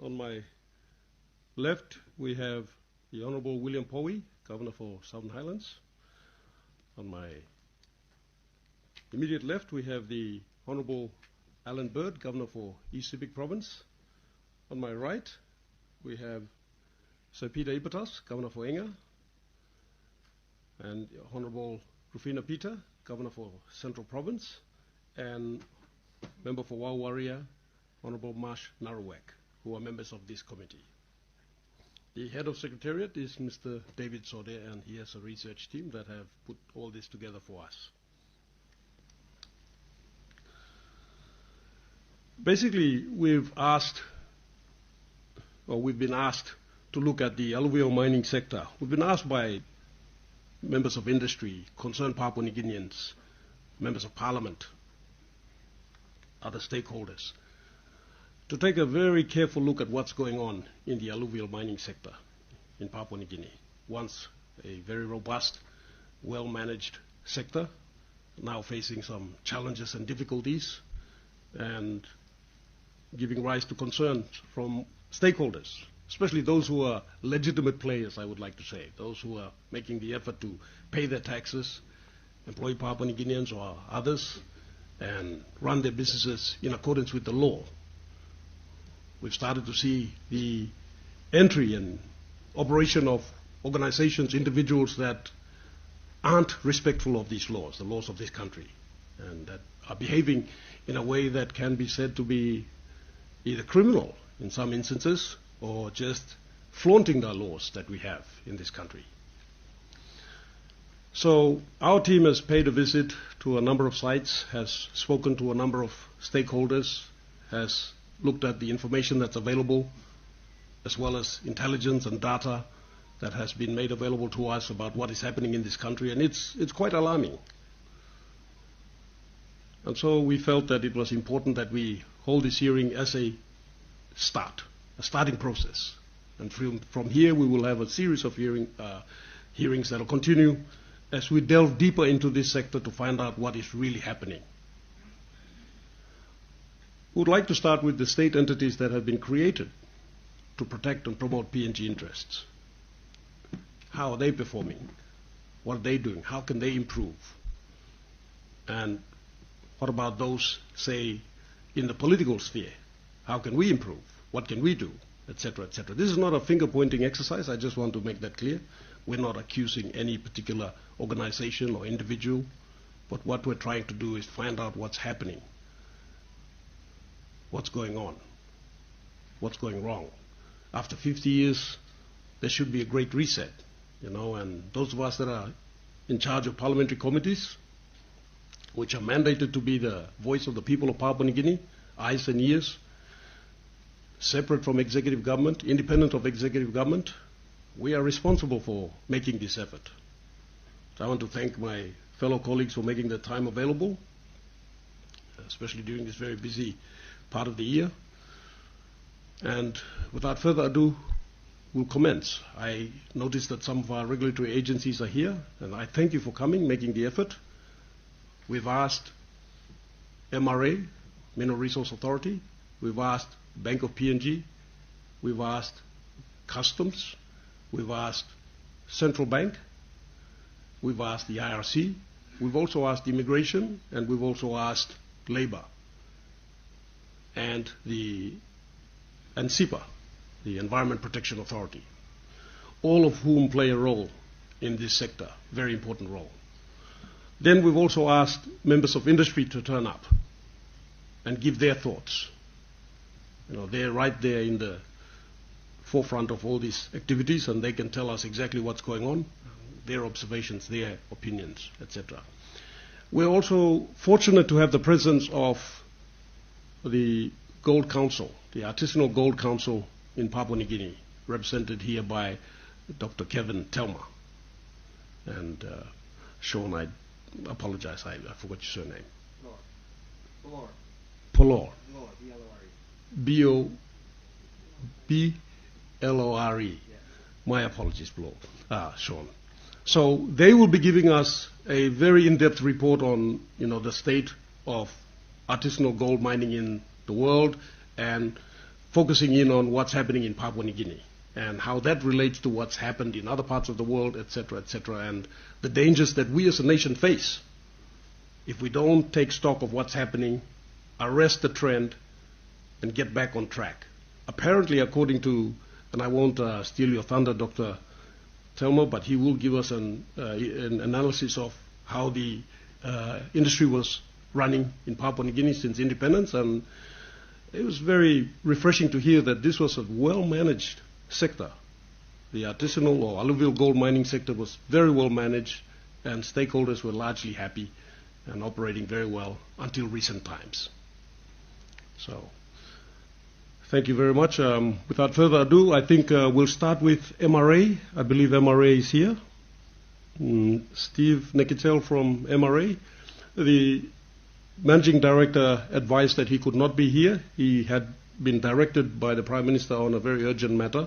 On my left, we have the Honourable William Powe, Governor for Southern Highlands. On my immediate left, we have the Honourable Alan Bird, Governor for East Sepik Province. On my right, we have Sir Peter Ipatas, Governor for Enga, and Honourable Rufina Peter, Governor for Central Province, and Member for Wawaria, Honourable Marsh Narawec, who are members of this committee. The head of Secretariat is Mr. David Sode, and he has a research team that have put all this together for us. Basically, we've been asked to look at the alluvial mining sector. We've been asked by members of industry, concerned Papua New Guineans, members of parliament, other stakeholders, to take a very careful look at what's going on in the alluvial mining sector in Papua New Guinea. Once a very robust, well-managed sector, now facing some challenges and difficulties, and giving rise to concerns from stakeholders, especially those who are legitimate players, I would like to say, those who are making the effort to pay their taxes, employ Papua New Guineans or others, and run their businesses in accordance with the law. We've started to see the entry and operation of organizations, individuals that aren't respectful of these laws, the laws of this country, and that are behaving in a way that can be said to be either criminal in some instances or just flaunting the laws that we have in this country. So our team has paid a visit to a number of sites, has spoken to a number of stakeholders, has looked at the information that's available, as well as intelligence and data that has been made available to us about what is happening in this country, and it's quite alarming. And so we felt that it was important that we hold this hearing as a starting process. And from here we will have a series of hearings that will continue as we delve deeper into this sector to find out what is really happening. We would like to start with the state entities that have been created to protect and promote PNG interests. How are they performing? What are they doing? How can they improve? And what about those, say, in the political sphere? How can we improve? What can we do? Etc., etc. This is not a finger-pointing exercise. I just want to make that clear. We're not accusing any particular organization or individual, but what we're trying to do is find out what's happening, what's going on, what's going wrong. After 50 years, there should be a great reset, and those of us that are in charge of parliamentary committees, which are mandated to be the voice of the people of Papua New Guinea, eyes and ears, separate from executive government, independent of executive government, we are responsible for making this effort. So I want to thank my fellow colleagues for making the time available, especially during this very busy part of the year. And without further ado, we'll commence. I noticed that some of our regulatory agencies are here, and I thank you for coming, making the effort. We've asked MRA, Mineral Resource Authority. We've asked Bank of PNG. We've asked Customs. We've asked Central Bank. We've asked the IRC. We've also asked Immigration, and we've also asked Labor and SIPA, the Environment Protection Authority, all of whom play a role in this sector, very important role. Then we've also asked members of industry to turn up and give their thoughts. They're right there in the forefront of all these activities, and they can tell us exactly what's going on, their observations, their opinions, etc. We're also fortunate to have the presence of the Gold Council, the Artisanal Gold Council in Papua New Guinea, represented here by Dr. Kevin Telma. And Sean, I apologize, I forgot your surname. Polor. Polor. B-O-B-L-O-R-E. B-L-O-R-E. Yes. My apologies, Polor. Sean. So they will be giving us a very in-depth report on, the state of artisanal gold mining in the world and focusing in on what's happening in Papua New Guinea and how that relates to what's happened in other parts of the world, etc., and the dangers that we as a nation face if we don't take stock of what's happening, arrest the trend, and get back on track. Apparently, according to, and I won't steal your thunder, Dr. Telmo, but he will give us an analysis of how the industry was running in Papua New Guinea since independence, and it was very refreshing to hear that this was a well-managed sector. The artisanal or alluvial gold mining sector was very well managed, and stakeholders were largely happy and operating very well until recent times. So, thank you very much. Without further ado, I think we'll start with MRA. I believe MRA is here. Steve Nekitel from MRA. The Managing Director advised that he could not be here. He had been directed by the Prime Minister on a very urgent matter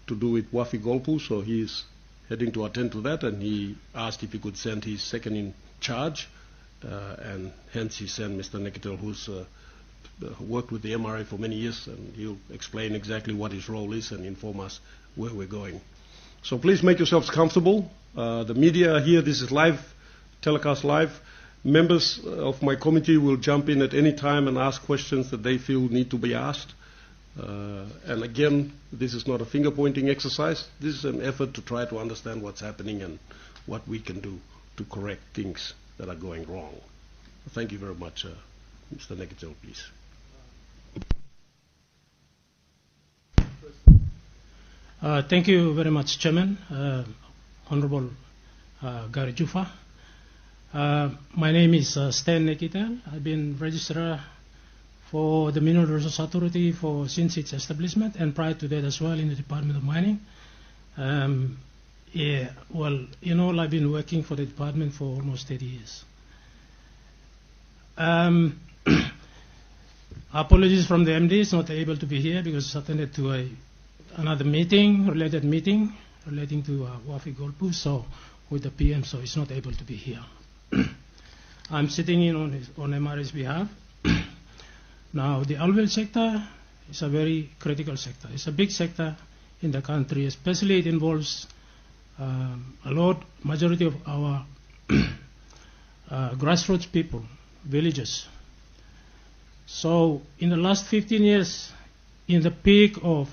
to do with Wafi Golpu, so he's heading to attend to that, and he asked if he could send his second in charge, and hence he sent Mr. Nekitel, who's worked with the MRA for many years, and he'll explain exactly what his role is and inform us where we're going. So please make yourselves comfortable. The media are here. This is live, telecast live. Members of my committee will jump in at any time and ask questions that they feel need to be asked. And again, this is not a finger-pointing exercise. This is an effort to try to understand what's happening and what we can do to correct things that are going wrong. Thank you very much. Mr. Nekitel, please. Thank you very much, Chairman, Honorable Gary Jufa. My name is Stan Nekitel. I've been registrar for the Mineral Resources Authority since its establishment, and prior to that as well in the Department of Mining. Well, you know, I've been working for the department for almost 30 years. Apologies from the MD, is not able to be here because he's attended to another related meeting relating to Wafi Golpu, so with the PM, so he's not able to be here. I'm sitting in on MRA's behalf. Now, the alluvial sector is a very critical sector. It's a big sector in the country, especially it involves majority of our grassroots people, villagers. So, in the last 15 years, in the peak of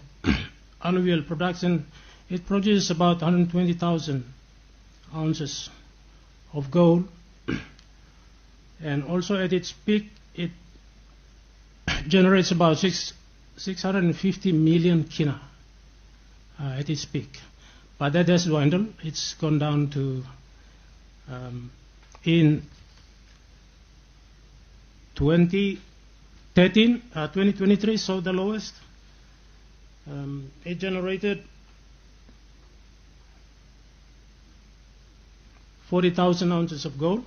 alluvial production, it produces about 120,000 ounces of gold, and also at its peak, it generates about 650 million kina at its peak. But that has dwindled. It's gone down to, in 2023, so the lowest. It generated 40,000 ounces of gold,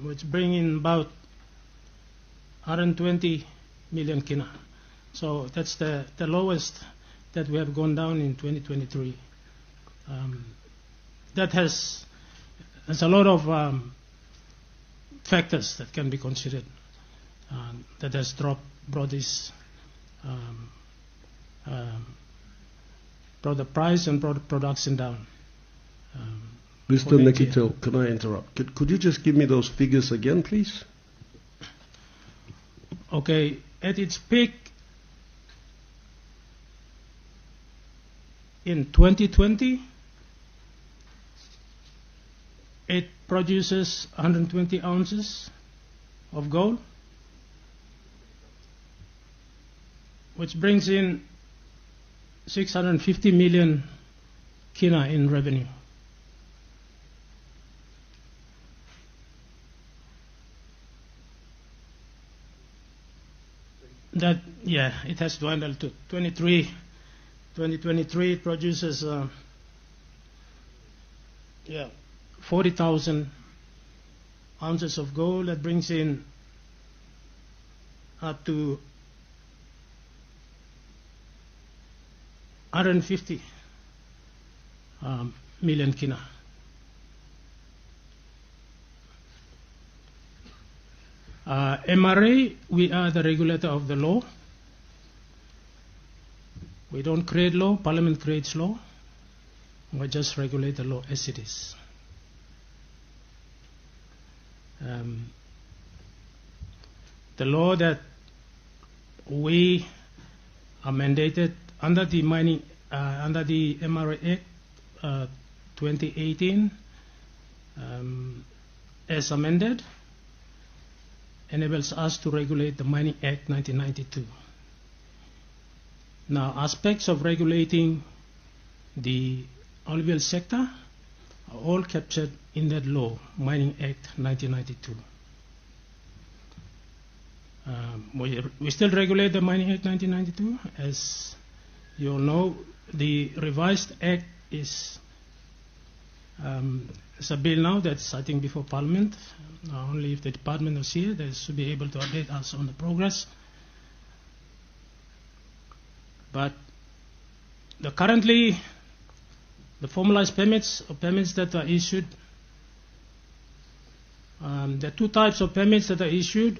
which bring in about 120 million kina. So that's the lowest that we have gone down in 2023. There's a lot of factors that can be considered that has brought this brought the price and brought production down. Mr. Nekitel, can I interrupt? Could you just give me those figures again, please? Okay, at its peak in 2020, it produces 120 ounces of gold, which brings in 650 million kina in revenue. That, yeah, it has dwindled to 2023 it produces 40,000 ounces of gold. That brings in up to 150 million kina. MRA, we are the regulator of the law We don't create law, Parliament creates law. We just regulate the law as it is. The law that we are mandated under the under the MRA Act 2018, as amended, enables us to regulate the Mining Act 1992. Now, aspects of regulating the alluvial sector are all captured in that law, Mining Act 1992. We still regulate the Mining Act 1992. As you all know, the revised act is a bill now that's, I think, before Parliament. Only if the department is here, they should be able to update us on the progress. But currently, the formalized permits or permits that are issued, there are two types of permits that are issued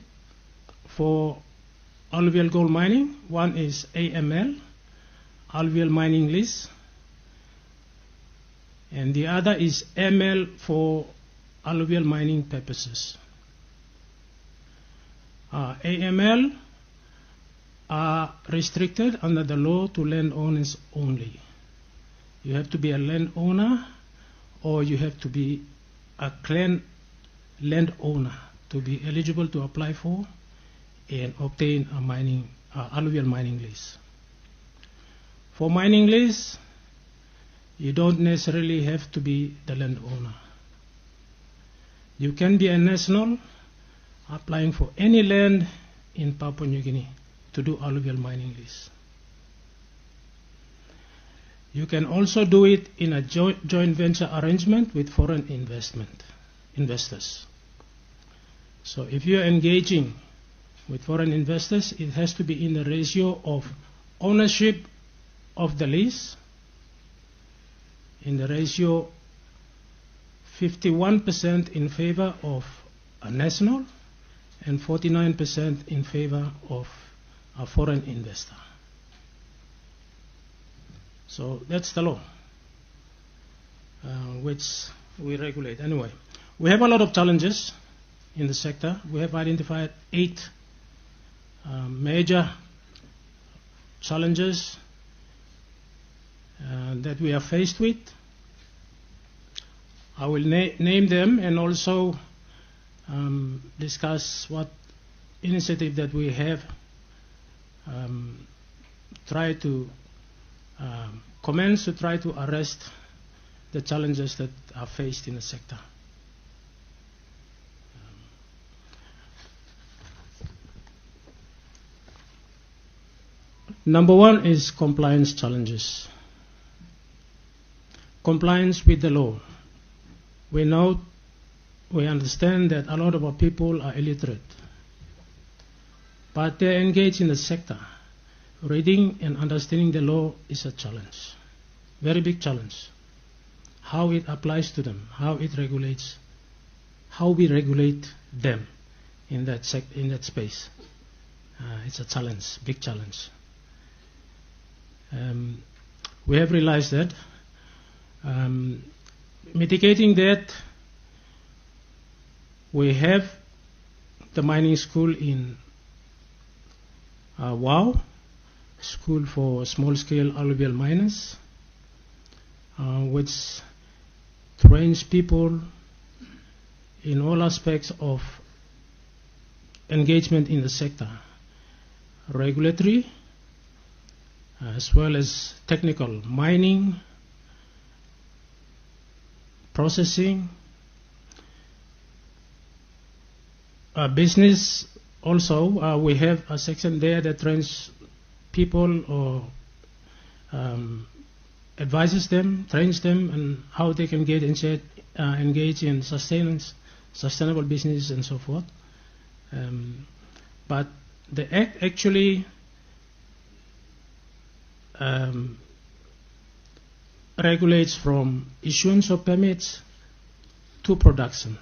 for alluvial gold mining. One is AML, alluvial mining lease, and the other is ML for alluvial mining purposes. AML are restricted under the law to landowners only. You have to be a landowner, or you have to be a clan landowner to be eligible to apply for and obtain a alluvial mining lease. For mining lease, you don't necessarily have to be the landowner. You can be a national applying for any land in Papua New Guinea to do alluvial mining lease. You can also do it in a joint venture arrangement with foreign investors. So if you're engaging with foreign investors, it has to be in the ratio of ownership of the lease, in the ratio 51% in favor of a national and 49% in favor of a foreign investor. So that's the law, which we regulate. Anyway, we have a lot of challenges in the sector. We have identified 8 major challenges that we are faced with. I will name them and also discuss what initiative that we have tried to commence to try to arrest the challenges that are faced in the sector. Number 1 is compliance challenges. Compliance with the law. We understand that a lot of our people are illiterate, but they're engaged in the sector. Reading and understanding the law is a challenge, very big challenge. How it applies to them, how it regulates, how we regulate them in that space. It's a challenge, big challenge. We have realized that mitigating that, we have the mining school in WOW, School for Small-Scale Alluvial Miners, which trains people in all aspects of engagement in the sector, regulatory, as well as technical, mining, processing, business. Also, we have a section there that trains people or advises them, trains them on how they can get engaged in sustainable business and so forth. But the Act actually regulates from issuance of permits to production.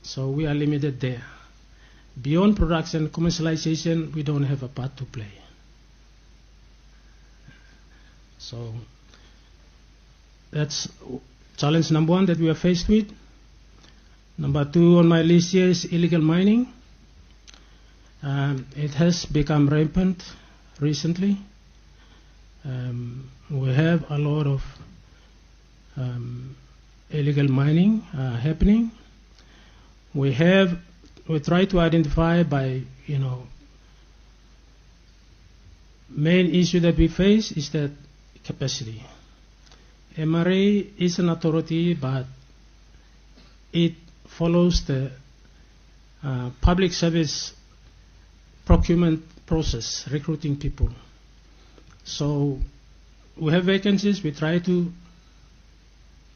So we are limited there. Beyond production, commercialization, we don't have a part to play. So that's challenge number one that we are faced with. Number two on my list here is illegal mining. It has become rampant recently. We have a lot of illegal mining happening. We try to identify by, main issue that we face is that capacity. MRA is an authority, but it follows the public service procurement process, recruiting people. So we have vacancies, we try to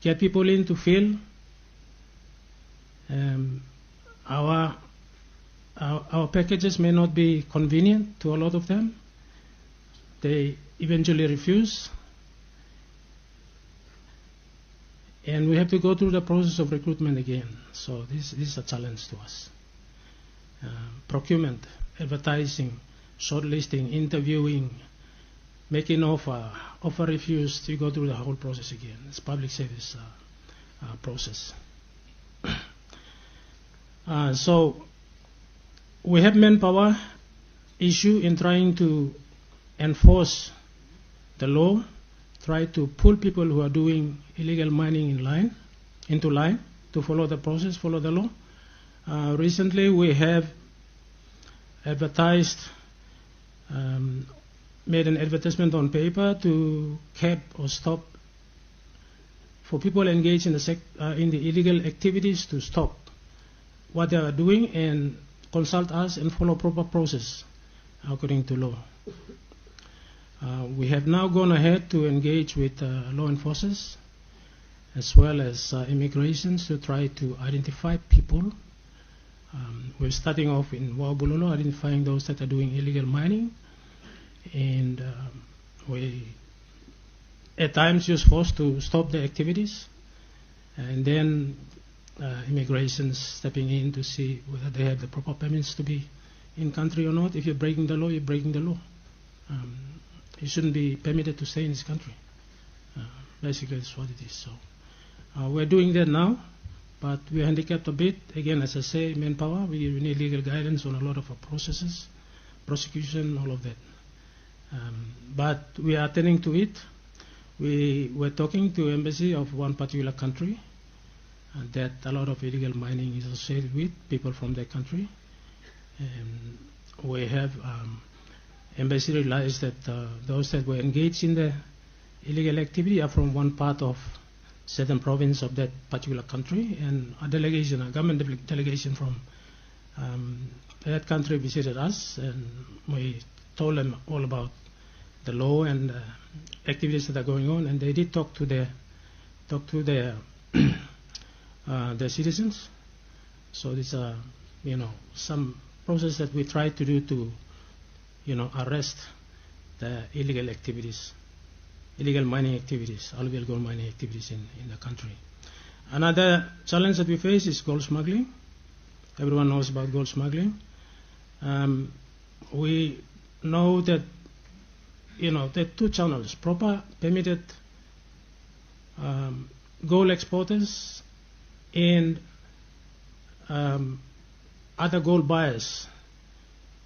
get people in to fill. Our packages may not be convenient to a lot of them. They eventually refuse. And we have to go through the process of recruitment again. So this is a challenge to us. Procurement, advertising, shortlisting, interviewing, making offer refused, you go through the whole process again. It's public service process. So we have manpower issue in trying to enforce the law, try to pull people who are doing illegal mining into line to follow the process, follow the law. Recently we have advertised, made an advertisement on paper to cap or stop for people engaged in the illegal activities to stop what they are doing and consult us and follow proper process according to law. We have now gone ahead to engage with law enforcers as well as immigrations to try to identify people. We're starting off in Wabulolo, identifying those that are doing illegal mining, and we at times use force to stop the activities, and then immigration stepping in to see whether they have the proper permits to be in country or not. If you're breaking the law, you're breaking the law. You shouldn't be permitted to stay in this country. Basically, that's what it is. So we're doing that now, but we're handicapped a bit. Again, as I say, manpower. We need legal guidance on a lot of our processes, prosecution, all of that. But we are attending to it. We were talking to embassy of one particular country that a lot of illegal mining is associated with people from their country. And we have embassy realized that those that were engaged in the illegal activity are from one part of certain province of that particular country, and a delegation, a government delegation from that country visited us, and we told them all about the law and activities that are going on, and they did talk to their citizens. So these are, some process that we try to do to, arrest the illegal activities, illegal mining activities, alluvial gold mining activities in the country. Another challenge that we face is gold smuggling. Everyone knows about gold smuggling. We know that, there are two channels: proper permitted gold exporters and other gold buyers.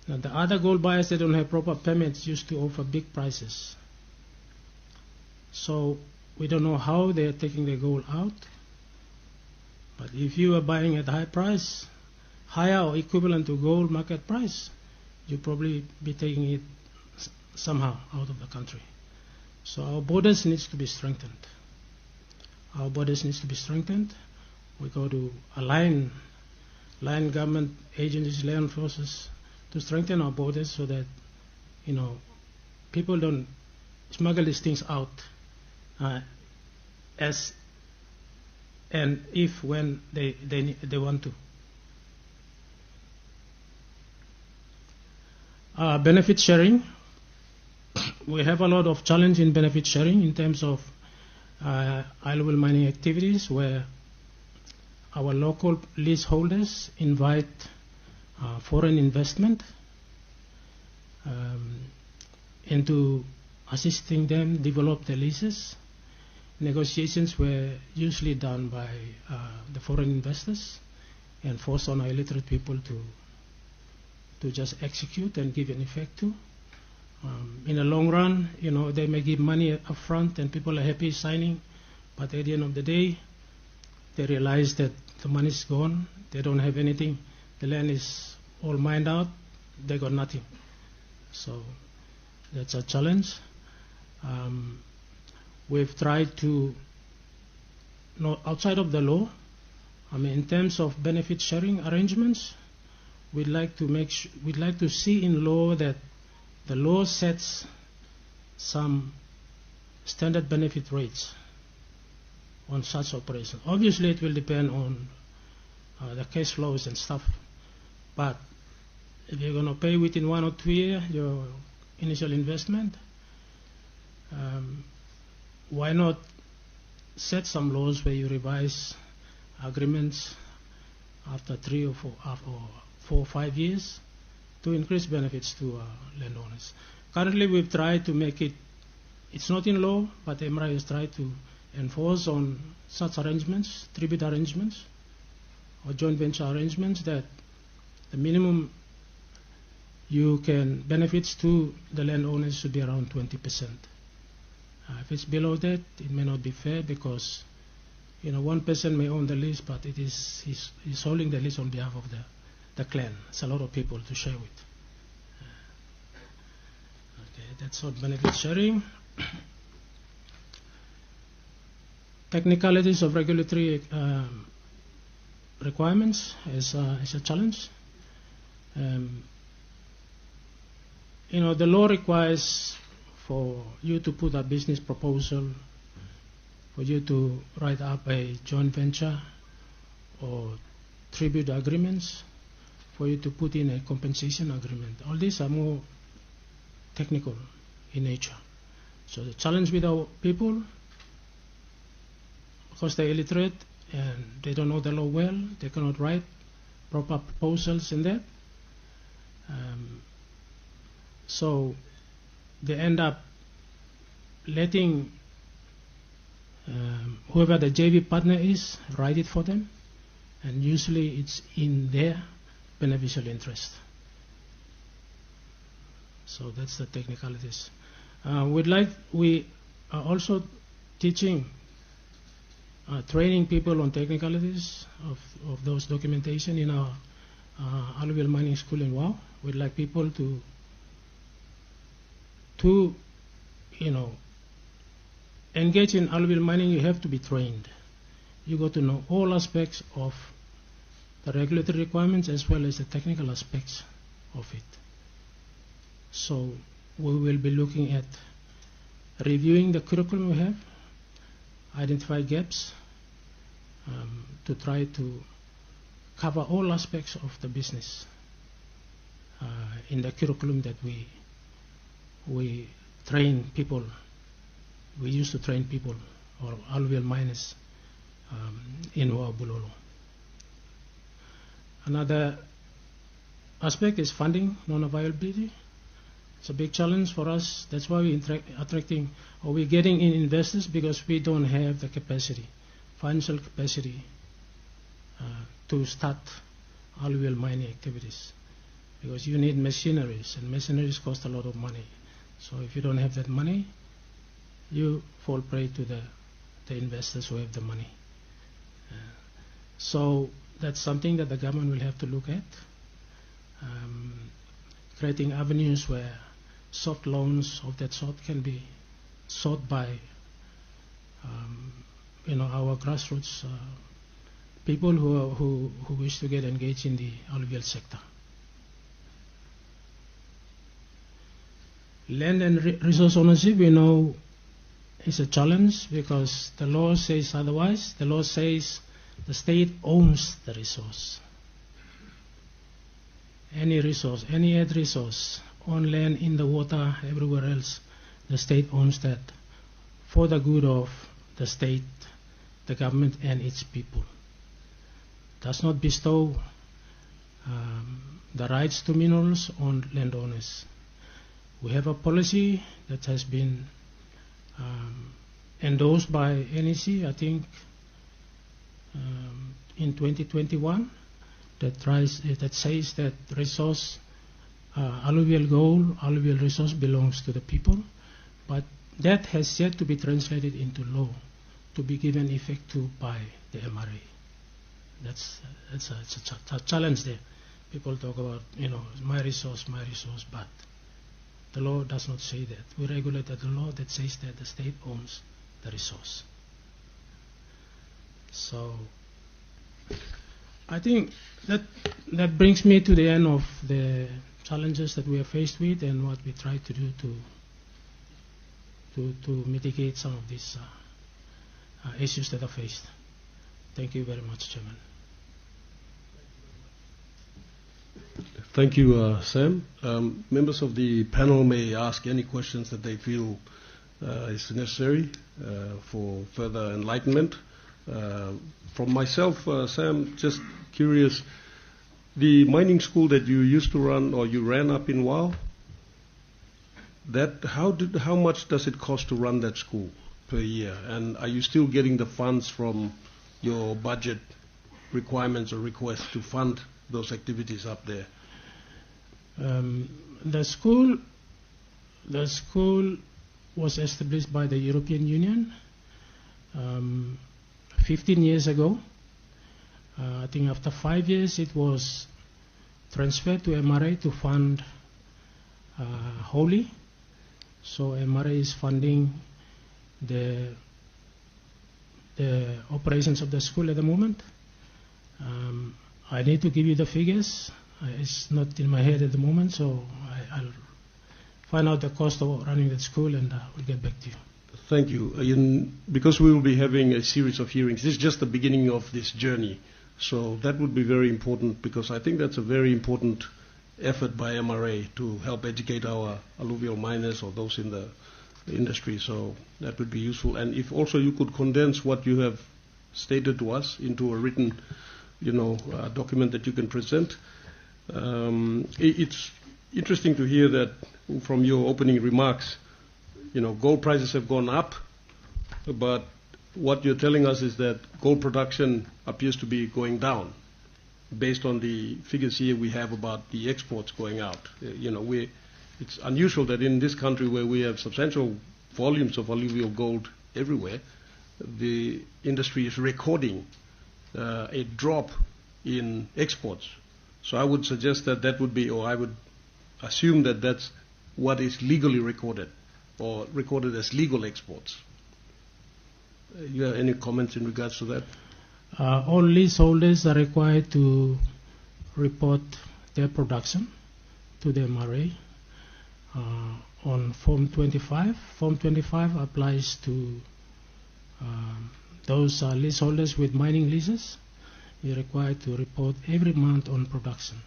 Now, the other gold buyers that don't have proper permits used to offer big prices. So we don't know how they are taking their gold out. But if you are buying at a high price, higher or equivalent to gold market price, you'll probably be taking it somehow out of the country. So our borders needs to be strengthened. Our borders needs to be strengthened. We go to align government agencies, land forces, to strengthen our borders so that, people don't smuggle these things out as and if when they want to. Benefit sharing. We have a lot of challenge in benefit sharing in terms of alluvial mining activities, where our local leaseholders invite foreign investment into assisting them develop the leases. Negotiations were usually done by the foreign investors and force on our illiterate people to just execute and give an effect to. In the long run, they may give money up front and people are happy signing, but at the end of the day, they realize that the money is gone, they don't have anything, the land is all mined out, they got nothing. So that's a challenge. We've tried to, outside of the law, in terms of benefit sharing arrangements, we'd like to see in law that the law sets some standard benefit rates on such operations. Obviously, it will depend on the cash flows and stuff, but if you're going to pay within 1 or 2 years your initial investment, why not set some laws where you revise agreements after 3 or 4 or 5 years to increase benefits to landowners. Currently, we've tried to make it's not in law, but MRI has tried to enforce on such arrangements, tribute arrangements, or joint venture arrangements, that the minimum benefits to the landowners should be around 20%. If it's below that, it may not be fair, because one person may own the lease, but he's holding the lease on behalf of the clan. It's a lot of people to share with. Okay, that's what benefit sharing. Technicalities of regulatory requirements is a challenge. The law requires for you to put a business proposal, for you to write up a joint venture or tribute agreements, for you to put in a compensation agreement. All these are more technical in nature. So the challenge with our people, because they're illiterate and they don't know the law well, they cannot write proper proposals in that. So they end up letting whoever the JV partner is write it for them, and usually it's in their beneficial interest. So that's the technicalities. We are also teaching, training people on technicalities of those documentation in our Alluvial Mining School in Wow. We'd like people to engage in alluvial mining. You have to be trained. You got to know all aspects of the regulatory requirements as well as the technical aspects of it. So we will be looking at reviewing the curriculum we have, identify gaps, to try to cover all aspects of the business in the curriculum that we train people. We used to train people, or alluvial miners, in Bulolo. Another aspect is funding, non-availability. It's a big challenge for us. That's why we're getting in investors, because we don't have the capacity, financial capacity, to start alluvial mining activities. Because you need machineries, and machineries cost a lot of money. So if you don't have that money, you fall prey to the investors who have the money. So that's something that the government will have to look at. Creating avenues where soft loans of that sort can be sought by our grassroots people who wish to get engaged in the alluvial sector. Land and resource ownership, we know, is a challenge, because the law says otherwise. The law says the state owns the resource. Any resource, any earth resource, on land, in the water, everywhere else, the state owns that for the good of the state, the government and its people. Does not bestow the rights to minerals on landowners. We have a policy that has been endorsed by NEC, I think, in 2021, that says that resource, alluvial gold, alluvial resource belongs to the people, but that has yet to be translated into law to be given effect to by the MRA. That's a challenge there. People talk about, my resource, but the law does not say that. We regulate the law that says that the state owns the resource. So I think that brings me to the end of the challenges that we are faced with and what we try to do to mitigate some of these issues that are faced. Thank you very much, Chairman. Thank you, Sam. Members of the panel may ask any questions that they feel is necessary for further enlightenment. From myself, Sam, just curious, the mining school that you used to run or you ran up in Wau, how much does it cost to run that school per year? And are you still getting the funds from your budget requirements or requests to fund those activities up there? The school was established by the European Union 15 years ago. I think after 5 years it was transferred to MRA to fund wholly. So MRA is funding the operations of the school at the moment. I need to give you the figures. It's not in my head at the moment, so I'll find out the cost of running that school and we'll get back to you. Thank you. Because we will be having a series of hearings, this is just the beginning of this journey. So that would be very important, because I think that's a very important effort by MRA to help educate our alluvial miners or those in the industry. So that would be useful. And if also you could condense what you have stated to us into a written, document that you can present. It's interesting to hear that from your opening remarks, gold prices have gone up, but what you're telling us is that gold production appears to be going down based on the figures here we have about the exports going out. It's unusual that in this country where we have substantial volumes of alluvial gold everywhere, the industry is recording a drop in exports. So I would suggest that would be, or I would assume that that's what is legally recorded, or recorded as legal exports. You have any comments in regards to that? All leaseholders are required to report their production to the MRA on Form 25. Form 25 applies to those leaseholders with mining leases. You're required to report every month on production.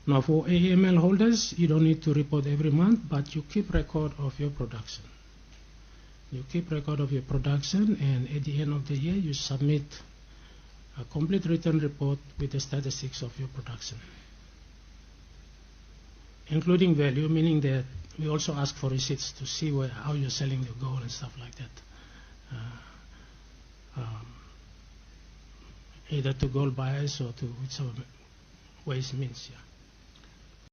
Now for AML holders, you don't need to report every month, but you keep record of your production. You keep record of your production, and at the end of the year, you submit a complete written report with the statistics of your production, including value, meaning that we also ask for receipts to see how you're selling your gold and stuff like that. Either to gold buyers or to whichever ways means, yeah.